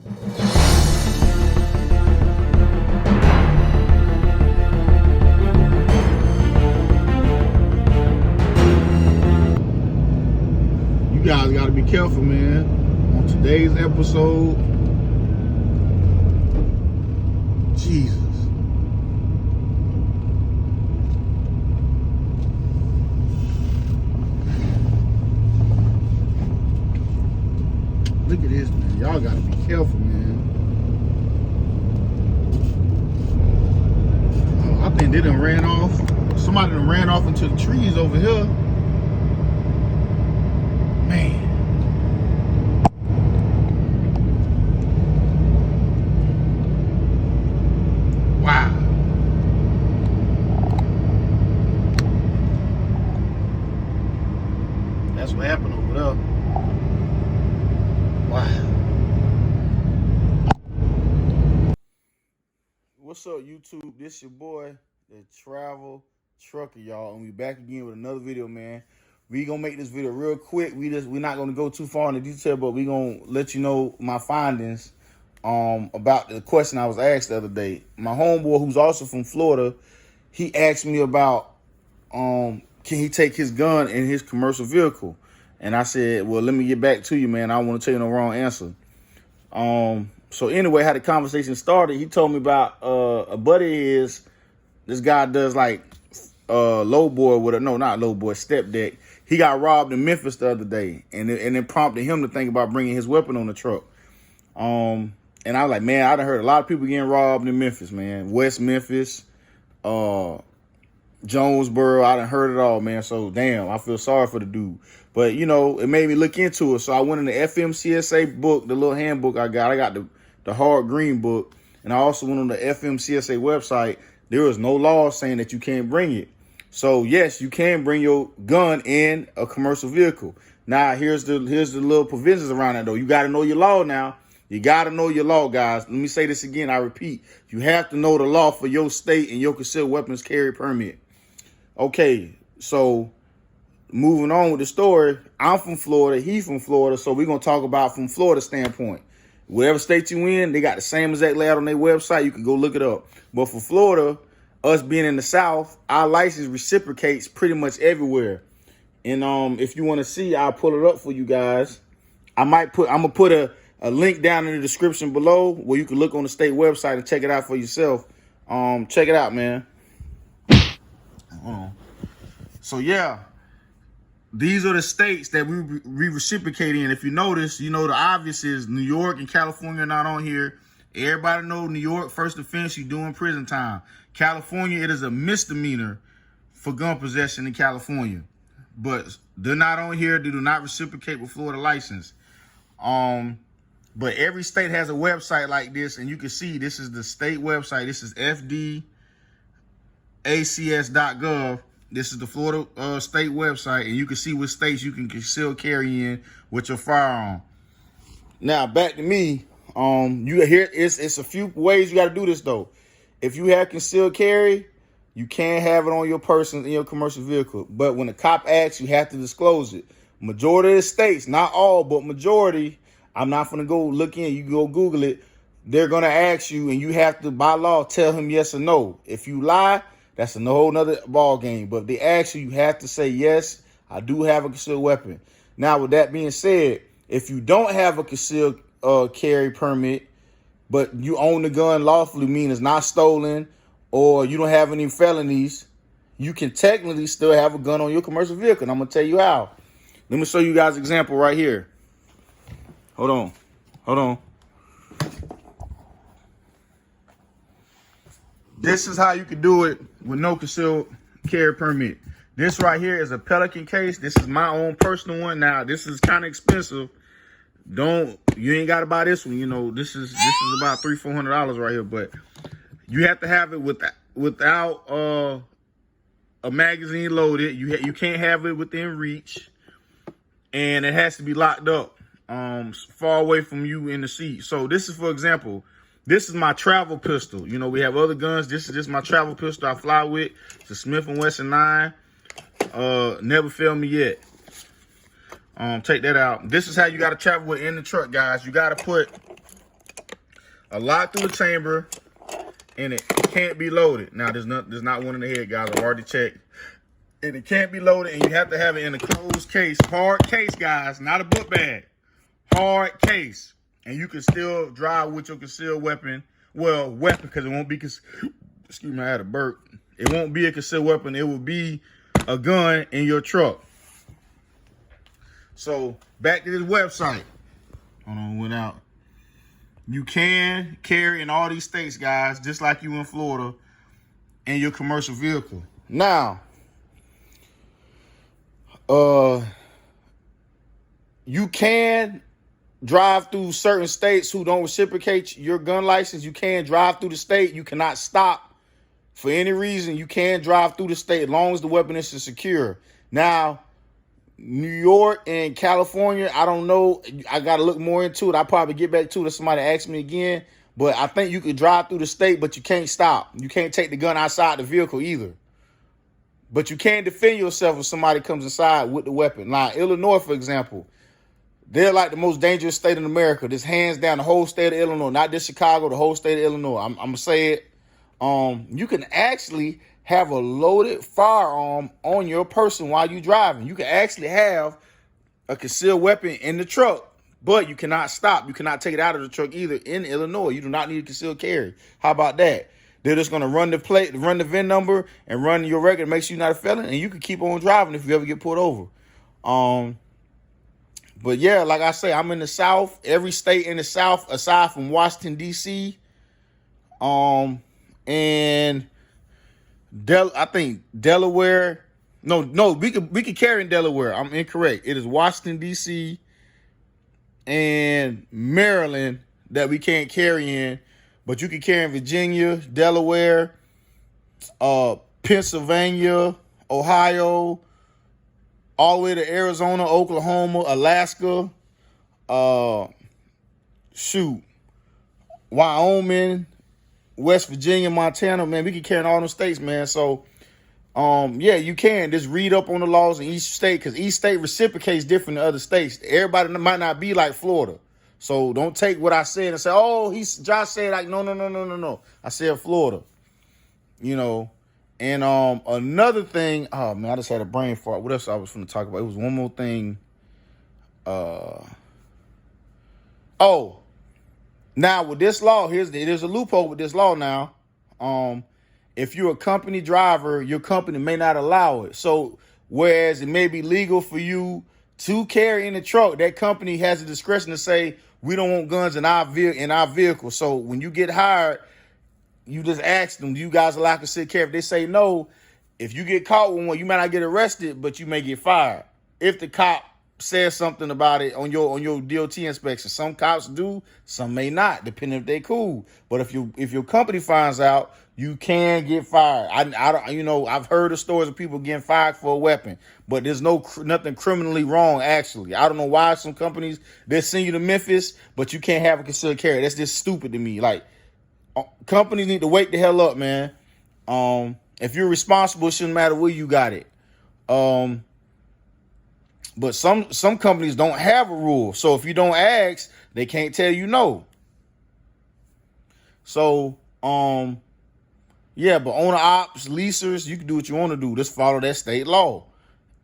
You guys got to be careful, man. On today's episode, Jesus. Look at this, man. Y'all got to be careful, man. Oh, I think they done ran off. Somebody done ran off into the trees over here. Man. Wow. That's what happened over there. Wow. What's up, YouTube? This your boy, the Travel Trucker, y'all, and we back again with another video, man. We gonna make this video real quick. We're not gonna go too far into detail, but we gonna let you know my findings about the question I was asked the other day. My homeboy, who's also from Florida, he asked me about can he take his gun in his commercial vehicle, and I said, well, let me get back to you, man. I don't want to tell you no wrong answer. So anyway, how the conversation started, he told me about a buddy of his. This guy does like low boy with a, no, not low boy, step deck. He got robbed in Memphis the other day, and it prompted him to think about bringing his weapon on the truck. And I was like, man, I done heard a lot of people getting robbed in Memphis, man. West Memphis, Jonesboro, I done heard it all, man. So damn, I feel sorry for the dude. But you know, it made me look into it. So I went in the FMCSA book, the little handbook I got the hard green book, and I also went on the FMCSA website. There is no law saying that you can't bring it. So yes, you can bring your gun in a commercial vehicle. Now here's the little provisions around that though. You got to know your law now. You got to know your law, guys. Let me say this again. I repeat, you have to know the law for your state and your concealed weapons carry permit. Okay, so moving on with the story, I'm from Florida, he's from Florida, so we're going to talk about from Florida standpoint. Whatever state you in, they got the same exact layout on their website. You can go look it up. But for Florida, us being in the South, our license reciprocates pretty much everywhere. And if you want to see, I'll pull it up for you guys. I'm gonna put a link down in the description below where you can look on the state website and check it out for yourself. Check it out, man. So yeah, these are the states that we reciprocate in. If you notice, you know the obvious is New York and California are not on here. Everybody know New York, first offense, you doing prison time. California, it is a misdemeanor for gun possession in California. But they're not on here. They do not reciprocate with Florida license. But every state has a website like this, and you can see this is the state website. This is fdacs.gov. This is the Florida state website, and you can see what states you can conceal carry in with your firearm. Now back to me. You hear it's a few ways you got to do this though. If you have concealed carry, you can't have it on your person in your commercial vehicle. But when the cop asks, you have to disclose it. Majority of the states, not all, but majority. I'm not gonna go look in. You can go Google it. They're gonna ask you, and you have to, by law, tell him yes or no. If you lie, that's a whole nother ball game. But if they ask you, you have to say yes. I do have a concealed weapon. Now, with that being said, if you don't have a concealed carry permit, but you own the gun lawfully, meaning it's not stolen, or you don't have any felonies, you can technically still have a gun on your commercial vehicle. And I'm gonna tell you how. Let me show you guys an example right here. Hold on. This is how you can do it with no concealed carry permit. This right here is a Pelican case. This is my own personal one. Now, this is kind of expensive. You ain't got to buy this one. You know, this is about $300-400 right here. But you have to have it without a magazine loaded. You can't have it within reach, and it has to be locked up far away from you in the seat. So this is, for example, this is my travel pistol. You know, we have other guns. This is just my travel pistol I fly with. It's a Smith & Wesson 9. Never failed me yet. Take that out. This is how you got to travel with in the truck, guys. You got to put a lot through the chamber, and it can't be loaded. Now, there's not one in the head, guys. I've already checked. And it can't be loaded, and you have to have it in a closed case. Hard case, guys, not a book bag. Hard case. And you can still drive with your concealed weapon. Well, weapon, because it won't be, excuse me, I had a burp. It won't be a concealed weapon. It will be a gun in your truck. So, back to this website. Hold on, went out. You can carry in all these states, guys, just like you in Florida, in your commercial vehicle. Now, you can drive through certain states who don't reciprocate your gun license. You can drive through the state. You cannot stop for any reason. You can drive through the state as long as the weapon is secure. Now, New York and California, I don't know. I got to look more into it. I'll probably get back to it if somebody asks me again. But I think you could drive through the state, but you can't stop. You can't take the gun outside the vehicle either. But you can defend yourself if somebody comes inside with the weapon. Like Illinois, for example, they're like the most dangerous state in America. This hands down the whole state of Illinois, not just Chicago, the whole state of Illinois. I'm going to say it. You can actually have a loaded firearm on your person while you're driving. You can actually have a concealed weapon in the truck, but you cannot stop. You cannot take it out of the truck either in Illinois. You do not need a concealed carry. How about that? They're just going to run the plate, run the VIN number, and run your record to make sure you're not a felon, and you can keep on driving if you ever get pulled over. But yeah, like I say, I'm in the South. Every state in the South, aside from Washington, D.C., and I think Delaware. No, we could carry in Delaware. I'm incorrect. It is Washington, D.C., and Maryland that we can't carry in. But you can carry in Virginia, Delaware, Pennsylvania, Ohio, all the way to Arizona, Oklahoma, Alaska, Wyoming, West Virginia, Montana. Man, we can carry in all those states, man. So, yeah, you can just read up on the laws in each state, because each state reciprocates different than other states. Everybody might not be like Florida. So don't take what I said and say, oh, Josh said, like, no. I said Florida, you know. And another thing, oh man, I just had a brain fart. What else I was going to talk about? It was one more thing. Now with this law, there's a loophole with this law now. If you're a company driver, your company may not allow it. So whereas it may be legal for you to carry in the truck, that company has the discretion to say, we don't want guns in our vehicle. So when you get hired, you just ask them, do you guys allow concealed carry? If they say no, if you get caught with one, you might not get arrested, but you may get fired. If the cop says something about it on your DOT inspection. Some cops do, some may not, depending if they cool. But if your company finds out, you can get fired. I've heard of stories of people getting fired for a weapon, but there's nothing criminally wrong, actually. I don't know why some companies, they send you to Memphis, but you can't have a concealed carry. That's just stupid to me. Like, companies need to wake the hell up, man. If you're responsible, it shouldn't matter where you got it. But some companies don't have a rule. So if you don't ask, they can't tell you no. So, yeah, but owner ops, leasers, you can do what you want to do. Just follow that state law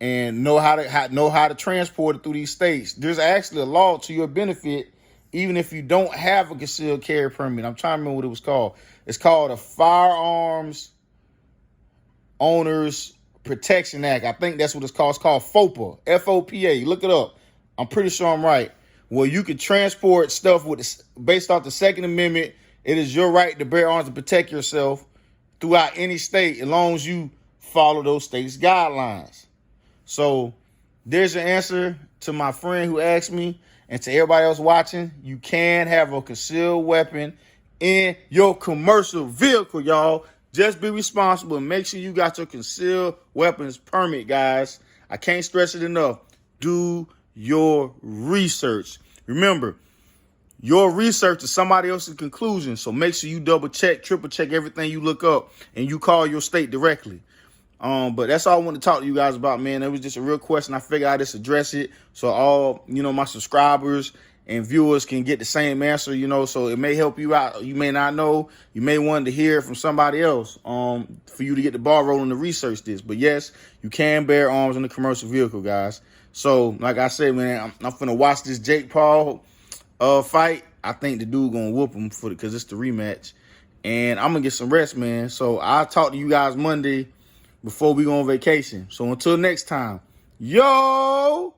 and know how to transport it through these states. There's actually a law to your benefit, even if you don't have a concealed carry permit. I'm trying to remember what it was called. It's called a Firearms Owners Protection Act. I think that's what it's called. It's called FOPA, F-O-P-A. Look it up. I'm pretty sure I'm right. Well, you can transport stuff based off the Second Amendment. It is your right to bear arms to protect yourself throughout any state, as long as you follow those states' guidelines. So there's your answer to my friend who asked me, and to everybody else watching. You can have a concealed weapon in your commercial vehicle, y'all. Just be responsible and make sure you got your concealed weapons permit, guys. I can't stress it enough. Do your research. Remember, your research is somebody else's conclusion. So make sure you double check, triple check everything you look up, and you call your state directly. But that's all I want to talk to you guys about, man. It was just a real question. I figured I'd just address it. So all, my subscribers and viewers can get the same answer, you know, so it may help you out. You may not know. You may want to hear it from somebody else for you to get the ball rolling to research this. But yes, you can bear arms in a commercial vehicle, guys. So, like I said, man, I'm finna watch this Jake Paul fight. I think the dude gonna whoop him because it's the rematch. And I'm gonna get some rest, man. So I'll talk to you guys Monday before we go on vacation. So until next time, yo!